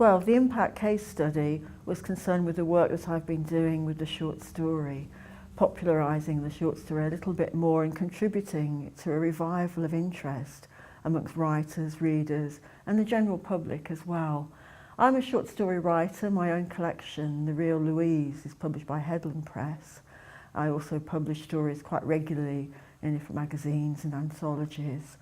Well, the impact case study was concerned with the work that I've been doing with the short story, popularising the short story a little bit more and contributing to a revival of interest amongst writers, readers and the general public as well. I'm a short story writer. My own collection, The Real Louise, is published by Edgehill Prize. I also publish stories quite regularly in different magazines and anthologies.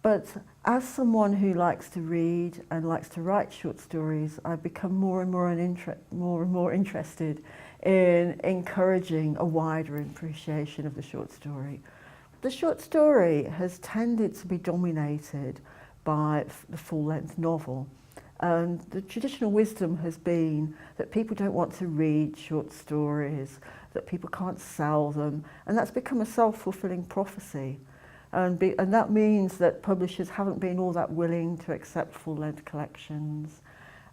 But as someone who likes to read and likes to write short stories, I've become more and more interested in encouraging a wider appreciation of the short story. The short story has tended to be dominated by the full-length novel. And the traditional wisdom has been that people don't want to read short stories, that people can't sell them, and that's become a self-fulfilling prophecy. And that means that publishers haven't been all that willing to accept full-length collections.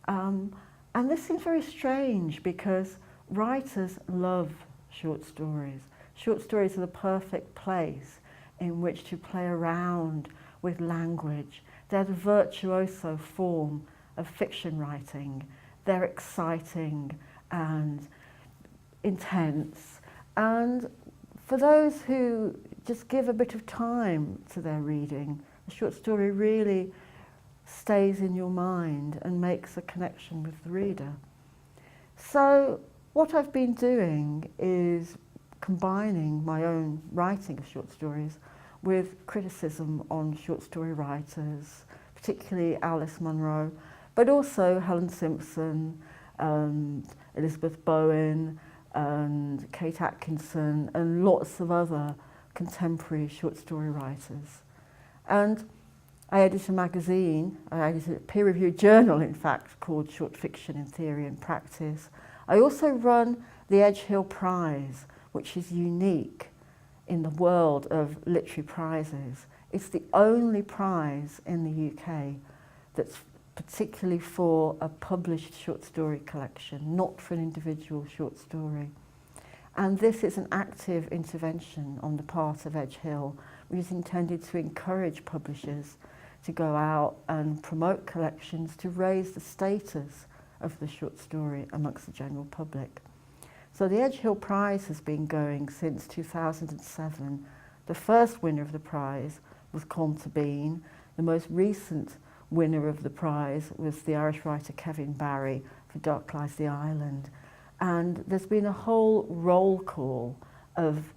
And this seems very strange because writers love short stories. Short stories are the perfect place in which to play around with language. They're the virtuoso form of fiction writing. They're exciting and intense. And for those who just give a bit of time to their reading, the short story really stays in your mind and makes a connection with the reader. So what I've been doing is combining my own writing of short stories with criticism on short story writers, particularly Alice Munro, but also Helen Simpson, Elizabeth Bowen, and Kate Atkinson, and lots of other contemporary short story writers. And I edit a magazine, I edit a peer-reviewed journal, in fact, called Short Fiction in Theory and Practice. I also run the Edgehill Prize, which is unique in the world of literary prizes. It's the only prize in the UK that's particularly for a published short story collection, not for an individual short story. And this is an active intervention on the part of Edgehill, which is intended to encourage publishers to go out and promote collections to raise the status of the short story amongst the general public. So the Edgehill Prize has been going since 2007. The first winner of the prize was Comte Bean. The most recent winner of the prize was the Irish writer Kevin Barry for Dark Lies the Island. And there's been a whole roll call of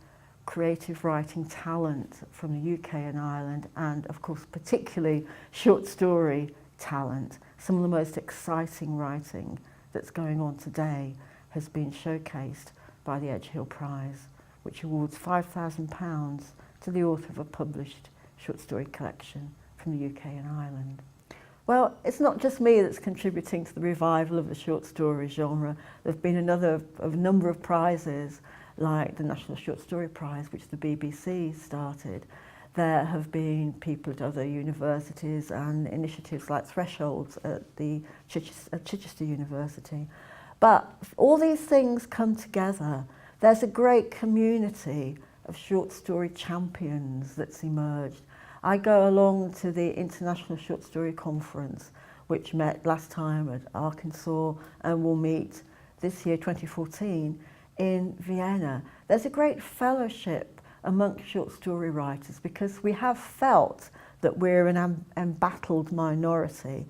creative writing talent from the UK and Ireland, and of course particularly short story talent. Some of the most exciting writing that's going on today has been showcased by the Edgehill Prize, which awards £5,000 to the author of a published short story collection from the UK and Ireland. Well, it's not just me that's contributing to the revival of the short story genre. There have been a number of prizes, like the National Short Story Prize, which the BBC started. There have been people at other universities and initiatives like Thresholds at Chichester University. But all these things come together. There's a great community of short story champions that's emerged. I go along to the International Short Story Conference, which met last time at Arkansas and will meet this year, 2014, in Vienna. There's a great fellowship amongst short story writers because we have felt that we're an embattled minority.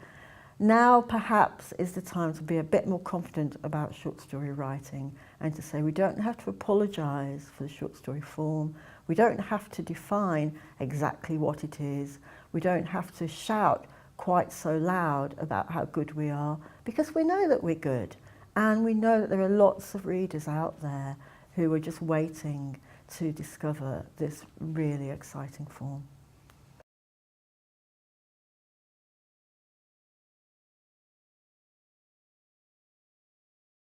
Now perhaps is the time to be a bit more confident about short story writing and to say we don't have to apologise for the short story form. We don't have to define exactly what it is. We don't have to shout quite so loud about how good we are, because we know that we're good. And we know that there are lots of readers out there who are just waiting to discover this really exciting form.